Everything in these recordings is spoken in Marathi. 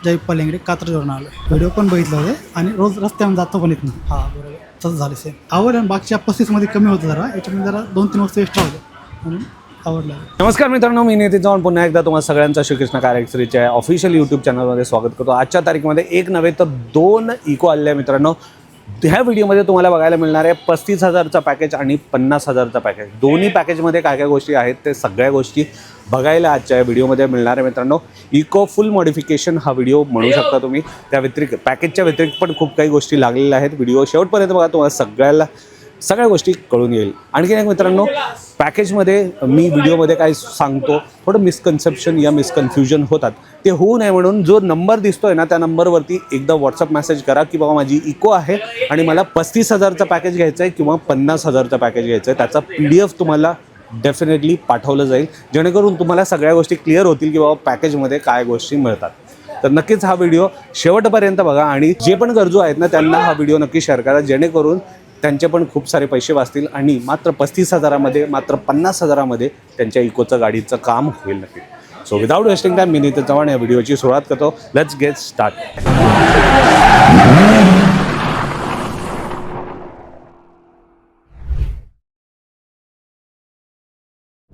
जयपाल लेंगडे कात्रजवरून आलो. व्हिडिओ पण बघितला होते आणि रोज रस्त्यावर जातो पण इथून. हां बरोबर तसं झालं सेम. आवडलं आणि बाकीच्या 35मध्ये कमी होतं जरा, याच्यामध्ये जरा 2-3 वस्तू एक्स्ट्रा होतं म्हणून आवडलं. नमस्कार मित्रांनो, मी नितीन चव्हाण पुन्हा एकदा तुम्हाला सगळ्यांचं श्रीकृष्ण कार ॲक्सेसरीजच्या ऑफिशियल यूट्यूब चॅनलमध्ये स्वागत करतो. आजच्या तारखेमध्ये एक नव्हे तर 2 इको आलेले आहे मित्रांनो. ह्या व्हिडिओमध्ये तुम्हाला बघायला मिळणार आहे 35,000चा पॅकेज आणि 50,000चा पॅकेज. दोन्ही पॅकेजमध्ये काय काय गोष्टी आहेत ते सगळ्या गोष्टी बघायला आजच्या या व्हिडिओमध्ये मिळणार आहे मित्रांनो. इको फुल मॉडिफिकेशन हा व्हिडिओ म्हणू शकता तुम्ही. त्या व्यतिरिक्त पॅकेजच्या व्यतिरिक्त पण खूप काही गोष्टी लागलेल्या आहेत. व्हिडिओ शेवटपर्यंत बघा, तुम्हाला सगळ्या गोष्टी कळून येईल. आणखी एक मित्रांनो, पॅकेजमध्ये मी व्हिडिओमध्ये काय सांगतो थोडं मिसकन्सेप्शन या मिसकन्फ्युजन होतात, ते होऊ नये म्हणून जो नंबर दिसतोय ना त्या नंबरवरती एकदा व्हॉट्सअप मेसेज करा की बाबा माझी इको आहे आणि मला 35,000चा पॅकेज घ्यायचं आहे किंवा 50,000चा पॅकेज घ्यायचं आहे. त्याचा PDF तुम्हाला डेफिनेटली पाठवलं जाईल, जेणेकरून तुम्हाला सगळ्या गोष्टी क्लिअर होतील की बाबा पॅकेजमध्ये काय गोष्टी मिळतात. तर नक्कीच हा व्हिडिओ शेवटपर्यंत बघा आणि जे पण गरजू आहेत ना त्यांना हा व्हिडिओ नक्की शेअर करा, जेणेकरून त्यांचे पण खूप सारे पैसे वाचतील आणि मात्र 35,000मध्ये मात्र 50,000मध्ये त्यांच्या इकोचं गाडीचं काम होईल नक्की. सो विदाउट वेस्टिंग टाईम मी नितीन चव्हाण या व्हिडिओची सुरुवात करतो. Let's get start.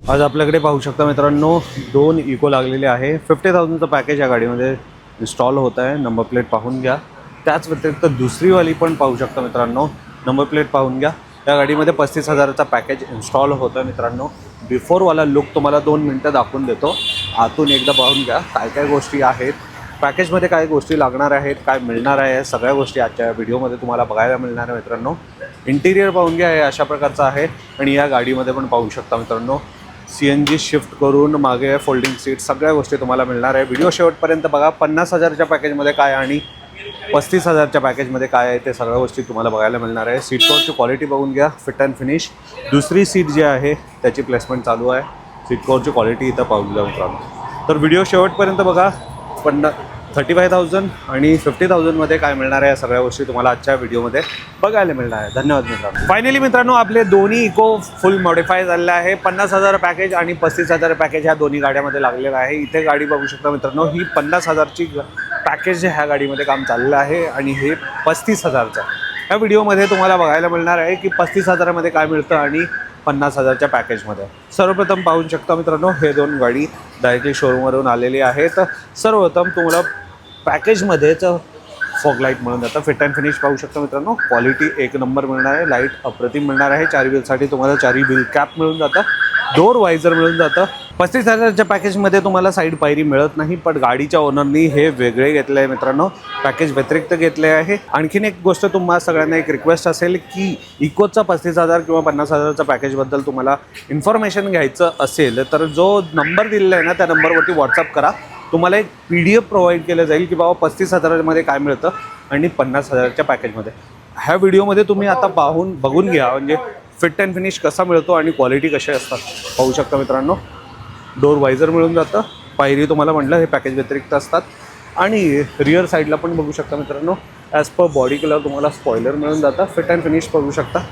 आज आपल्याकडे पाहू शकता मित्रांनो 2 इको लागलेले आहे. 50,000चं पॅकेज या गाडीमध्ये इन्स्टॉल होत आहे. नंबर प्लेट पाहून घ्या. त्याच व्यतिरिक्त दुसरीवाली पण पाहू शकता मित्रांनो. नंबर प्लेट पाहून घ्या. या गाडीमध्ये 35,000चा पॅकेज इन्स्टॉल होतं आहे मित्रांनो. बिफोरवाला लुक तुम्हाला 2 मिनटं दाखवून देतो. आतून एकदा पाहून घ्या काय काय गोष्टी आहेत, पॅकेजमध्ये काय गोष्टी लागणार आहेत, काय मिळणार आहे, सगळ्या गोष्टी आजच्या व्हिडिओमध्ये तुम्हाला बघायला मिळणार आहे मित्रांनो. इंटिरियर पाहून घ्या, हे अशा प्रकारचं आहे आणि या गाडीमध्ये पण पाहू शकता मित्रांनो CNG शिफ्ट करून मागे फोल्डिंग सीट सगळ्या गोष्टी तुम्हाला मिळणार आहे. व्हिडिओ शेवटपर्यंत बघा. 50,000च्या पॅकेजमध्ये काय आणि 35,000च्या पॅकेजमध्ये काय आहे ते सगळ्या गोष्टी तुम्हाला बघायला मिळणार आहे. सीट कव्हरची क्वालिटी बघून घ्या, फिट अँड फिनिश. दुसरी सीट जी आहे त्याची प्लेसमेंट चालू आहे. सीट कव्हरची क्वालिटी इथं पाहून घ्या मित्रांनो. तर व्हिडिओ शेवटपर्यंत बघा. 35,000 आणि 50,000मध्ये काय मिळणार आहे या सगळ्या गोष्टी तुम्हाला आजच्या व्हिडिओमध्ये बघायला मिळणार आहे. धन्यवाद मित्रांनो. फायनली मित्रांनो आपले दोन्ही इको फुल मॉडिफाय झालेले आहे. 50,000 पॅकेज आणि 35,000 पॅकेज ह्या दोन्ही गाड्यामध्ये लागलेलं आहे. इथे गाडी बघू शकता मित्रांनो. ही 50,000ची पॅकेज ह्या गाडीमध्ये काम चाललेलं आहे आणि हे 35,000चं. ह्या व्हिडिओमध्ये तुम्हाला बघायला मिळणार आहे की 35,000मध्ये काय मिळतं आणि 50,000च्या पॅकेजमध्ये. सर्वप्रथम पाहू शकता मित्रांनो हे 2 गाडी डायरेक्टली शोरूमवरून आलेली आहेत. सर्वप्रथम तुम्हाला पॅकेजमध्येच फॉग लाईट मिळून जातं. फिट अँड फिनिश पाहू शकता मित्रांनो. क्वालिटी एक नंबर मिळणार आहे. लाईट अप्रतिम मिळणार आहे. 4 व्हीलसाठी तुम्हाला 4 व्हील कॅप मिळून जातं. डोर वायझर मिळून जातं. 35,000च्या पॅकेजमध्ये तुम्हाला साईड पायरी मिळत नाही, पण गाडीच्या ओनरनी हे वेगळे घेतले आहे मित्रांनो. पॅकेज व्यतिरिक्त घेतले आहे. आणखीन एक गोष्ट तुम्हाला सगळ्यांना एक रिक्वेस्ट असेल की इकोचा 35,000 किंवा 50,000च्या पॅकेजबद्दल तुम्हाला इन्फॉर्मेशन घ्यायचं असेल तर जो नंबर दिलेला आहे ना त्या नंबरवरती व्हॉट्सअप करा. तुम्हाला एक PDF प्रोव्हाइड केलं जाईल की बाबा 35,000मध्ये काय मिळतं आणि 50,000च्या पॅकेजमध्ये. ह्या व्हिडिओमध्ये तुम्ही आता बघून घ्या म्हणजे फिट अँड फिनिश कसा मिळतो आणि क्वालिटी कशी असतात पाहू शकता मित्रांनो. डोर वायझर मिळून जातं. पायरी तुम्हाला म्हटलं हे पॅकेज व्यतिरिक्त असतात आणि रिअर साईडला पण बघू शकता मित्रांनो. ॲज पर बॉडी कलर तुम्हाला स्पॉयलर मिळून जातं. फिट अँड फिनिश बघू शकता.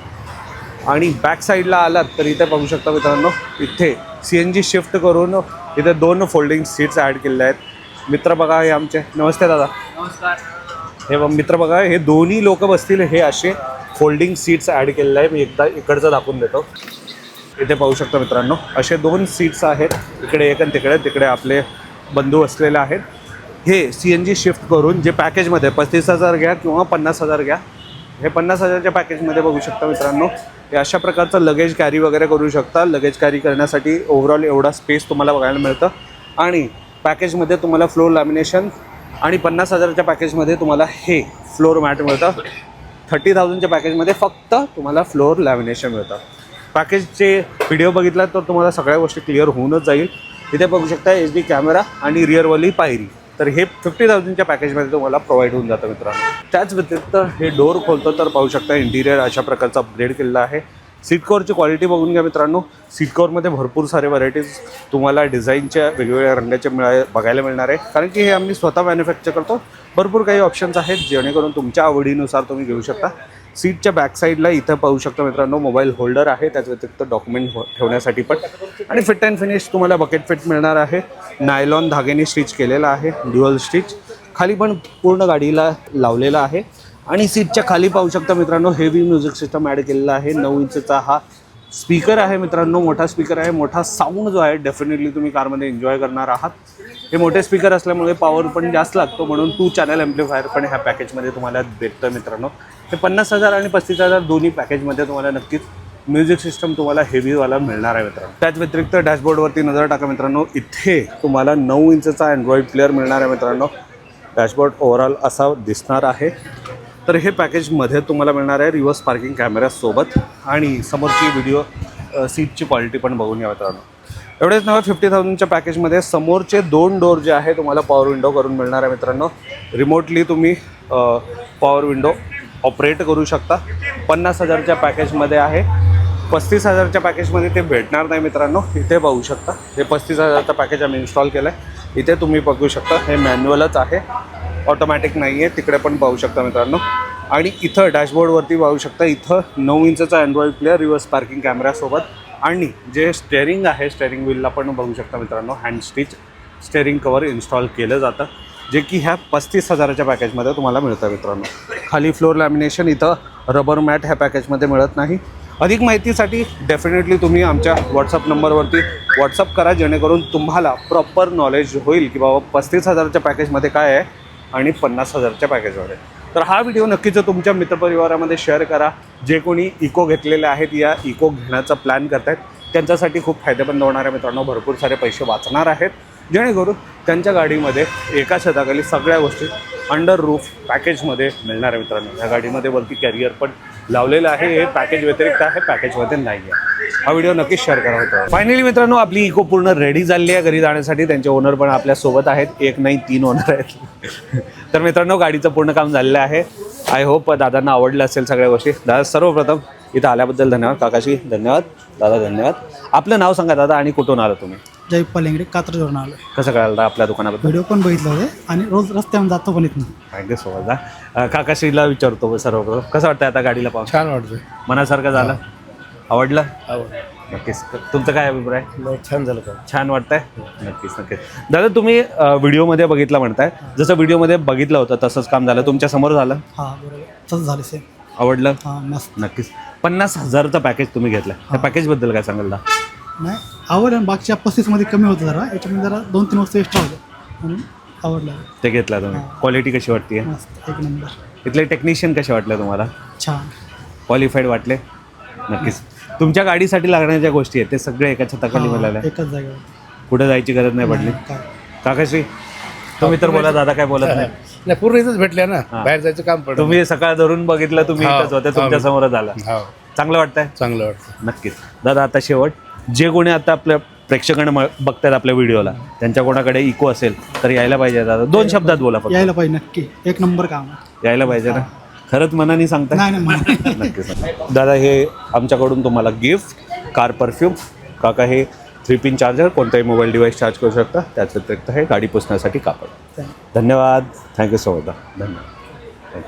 आणि बॅक साईडला आलात तर इथे बघू शकता मित्रांनो इथे CNG शिफ्ट करून इथे 2 फोल्डिंग सीट्स ॲड केलेल्या आहेत. मित्र बघा हे आमचे. नमस्ते दादा. नमस्कार. हे मित्र बघा हे दोन्ही लोक बसतील हे असे फोल्डिंग सीट्स ॲड केलेलं आहे. मी एकदा इकडचं दाखवून देतो. इथे पाहू शकता मित्रांनो असे 2 सीट्स आहेत. इकडे एक आणि तिकडे आपले बंधू असलेले आहेत. हे CNG शिफ्ट करून जे पॅकेजमध्ये 35,000 घ्या किंवा 50,000 घ्या, हे 50,000च्या पॅकेजमध्ये बघू शकता मित्रांनो हे अशा प्रकारचं लगेज कॅरी वगैरे करू शकता. लगेज कॅरी करण्यासाठी ओव्हरऑल एवढा स्पेस तुम्हाला बघायला मिळतं. आणि पॅकेजमध्ये तुम्हाला फ्लोर लॅमिनेशन आणि 50,000च्या पॅकेजमध्ये तुम्हाला हे फ्लोर मॅट मिळतं. 30,000च्या पॅकेजमध्ये फक्त तुम्हाला फ्लोर लॅमिनेशन मिळतं. पॅकेजचे व्हिडिओ बघितला तर तुम्हाला सगळ्या गोष्टी क्लिअर होऊनच जाईल. इथे बघू शकता HD कॅमेरा आणि रिअरवाली पायरी. तर हे 50,000च्या पॅकेजमध्ये तुम्हाला प्रोव्हाइड होऊन जातं मित्रांनो. त्याच व्यतिरिक्त हे डोर खोलतो तर पाहू शकता इंटिरियर अशा प्रकारचा अपग्रेड केलेला आहे. सीट कवरची क्वालिटी बघून घ्या मित्रांनो. सीट कवरमध्ये भरपूर सारे व्हरायटीज तुम्हाला डिझाईनच्या वेगवेगळ्या रंगाचे बघायला मिळणार आहे, कारण की हे आम्ही स्वतः मॅन्युफॅक्चर करतो. भरपूर काही ऑप्शन्स आहेत जेणेकरून तुमच्या आवडीनुसार तुम्ही घेऊ शकता. सीटच्या बॅक साईडला इथं पाहू शकता मित्रांनो मोबाईल होल्डर आहे, त्याच व्यतिरिक्त डॉक्युमेंट ठेवण्यासाठी पण. आणि फिट अँड फिनिश तुम्हाला बकेट फिट मिळणार आहे. नायलॉन धाग्याने स्टिच केलेला आहे, ड्युअल स्टिच. खाली पण पूर्ण गाडीला लावलेला आहे आणि सीटच्या खाली पाहू शकता मित्रांनो हेवी म्युझिक सिस्टम ॲड केलेला आहे. 9 इंचचा हा स्पीकर आहे मित्रांनो, मोठा स्पीकर आहे. मोठा साऊंड जो आहे डेफिनेटली तुम्ही कारमध्ये एन्जॉय करणार आहात. हे मोठे स्पीकर असल्यामुळे पॉवर पण जास्त लागतो, म्हणून 2 चॅनल ॲम्प्लिफायर पण ह्या पॅकेजमध्ये तुम्हाला भेटतं मित्रांनो. हे 50,000 आणि 35,000 दोन्ही पॅकेजमध्ये तुम्हाला नक्कीच म्युझिक सिस्टम तुम्हाला हेवीवाला मिळणार आहे मित्रांनो. त्याच व्यतिरिक्त डॅशबोर्डवरती नजर टाका मित्रांनो, इथे तुम्हाला 9 इंचचा अँड्रॉइड प्लेअर मिळणार आहे मित्रांनो. डॅशबोर्ड ओव्हरऑल असा दिसणार आहे. तर हे पॅकेजमध्ये तुम्हाला मिळणार आहे रिव्हर्स पार्किंग कॅमेऱ्यासोबत आणि समोरची व्हिडिओ सीटची क्वालिटी पण बघून घ्या मित्रांनो. एवढेच नव्हे, 50,000च्या पॅकेजमध्ये समोरचे 2 डोर जे आहे तुम्हाला पॉवर विंडो करून मिळणार आहे मित्रांनो. रिमोटली तुम्ही पॉवर विंडो ऑपरेट करू शकता. 50,000च्या पॅकेजमध्ये आहे. 35,000च्या पॅकेजमध्ये ते भेटणार नाही मित्रांनो. इथे पाहू शकता, हे 35,000चं पॅकेज आम्ही इन्स्टॉल केलं आहे. इथे तुम्ही बघू शकता हे मॅन्युअलच आहे, ऑटोमॅटिक नाही आहे. तिकडे पण पाहू शकता मित्रांनो. आणि इथं डॅशबोर्डवरती पाहू शकता, इथं 9 इंचचा अँड्रॉइड प्लेअर रिव्हर्स पार्किंग कॅमेऱ्यासोबत आणि जे स्टेअरिंग आहे, स्टेअरिंग व्हीलला पण बघू शकता मित्रांनो hand stitch steering cover install केलं जातं, जे की ह्या 35,000च्या पॅकेजमध्ये तुम्हाला मिळतं मित्रांनो. खाली फ्लोर लॅमिनेशन, इथं रबर मॅट ह्या पॅकेजमध्ये मिळत नाही. अधिक माहितीसाठी डेफिनेटली तुम्ही आमच्या व्हॉट्सअप नंबरवरती व्हॉट्सअप करा, जेणेकरून तुम्हाला प्रॉपर नॉलेज होईल की बाबा 35,000च्या पॅकेजमध्ये काय आहे आणि 50,000च्या पॅकेजमध्ये. तर हा व्हिडिओ नक्कीच तुमच्या मित्रपरिवारामध्ये शेअर करा. जे कोणी इको घेतलेले आहेत या इको घेण्याचा प्लॅन करत आहेत त्यांच्यासाठी खूप फायदेमंद होणार आहे मित्रांनो. भरपूर सारे पैसे वाचणार आहेत, जेणेकरून त्यांच्या गाडीमध्ये एका छताखाली सगळ्या गोष्टी अंडर रूफ पॅकेजमध्ये मिळणार आहे मित्रांनो. या गाडीमध्ये वरती कॅरियर पण लावलेलं आहे. हे पॅकेज व्यतिरिक्त आहे, पॅकेजमध्ये नाही आहे. हा व्हिडिओ नक्कीच शेअर करा होता. फायनली मित्रांनो आपली इको पूर्ण रेडी झाली आहे घरी जाण्यासाठी. त्यांचे ओनर पण आपल्यासोबत आहेत, 1 नाही 3 ओनर आहेत. तर मित्रांनो गाडीचं पूर्ण काम झालेलं आहे. आय होप दादांना आवडलं असेल सगळ्या गोष्टी. दादा सर्वप्रथम इथं आल्याबद्दल धन्यवाद. काकाशी धन्यवाद, दादा धन्यवाद. आपलं नाव सांगा दादा आणि कुठून आलं तुम्ही? जयपाल लेंगडे, कात्रजवरून आलो. कसं कळालं आपल्या दुकानाबद्दल? व्हिडिओ पण बघितलं होते आणि रोज रस्त्यावर जातो पण इथनं. थँक्यू सो मच दा. काकाशीला विचारतो सर्वप्रथम कसं वाटतं आता गाडीला पाहून? छान वाटतंय. मनासारखं झालं? आवडलं? नक्कीच. तुमचं काय अभिप्राय? छान झालं का? छान वाटतंय? नक्कीच नक्कीच. दादा तुम्ही व्हिडिओमध्ये बघितलं म्हणताय, जसं व्हिडिओमध्ये बघितलं होतं तसंच काम झालं तुमच्या समोर झालं? हां बरोबर, तसं झालं सेम. आवडलं? हां मस्त. नक्कीच. 50,000चं पॅकेज तुम्ही घेतलं, त्या पॅकेजबद्दल काय सांगाल दा? नाही आवडलं, बाकीच्या 35मध्ये कमी होतं जरा, याच्यामध्ये जरा 2-3 वस्तू एक्स्ट्रा होत्या म्हणून आवडलं. ते घेतलं तुम्ही. क्वालिटी कशी वाटते? मस्त, एक नंबर. इथले टेक्निशियन कसे वाटले तुम्हाला? छान, क्वालिफाईड वाटले? नक्कीच. तुमच्या गाडीसाठी लागणाऱ्या गोष्टी आहेत ते सगळे एका छताखाली मिळाल्या, एकाच जागेवर, कुठे जायची गरज नाही पडली. काय काकाश्री तुम्ही तर बोला, दादा काय बोलत नाही. नाही पूर्ण इथंच भेटल्या ना, बाहेर जायचं काम पडलं. तुम्ही सकाळ धरून बघितलं, तुम्ही इथंच होते, तुमच्या समोर झालं. हो चांगलं वाटतंय? चांगलं वाटतं. नक्कीच. दादा आता शेवट, जे कोणी आता आपल्या प्रेक्षकांना बघतात आपल्या व्हिडिओला, त्यांच्या कोणाकडे इको असेल तर यायला पाहिजे दादा. 2 शब्दात बोला फक्त. यायला पाहिजे नक्की, एक नंबर काम आहे. यायला पाहिजे ना? खरंच मनाने सांगता? नाही नाही नक्कीच. दादा हे आमच्याकडून तुम्हाला गिफ्ट, कार परफ्यूम. काका हे 3 पिन चार्जर, कोणताही मोबाईल डिव्हाइस चार्ज करू शकता. त्याच व्यतिरिक्त हे गाडी पुसण्यासाठी कापड. धन्यवाद. Thank you so much. धन्यवाद.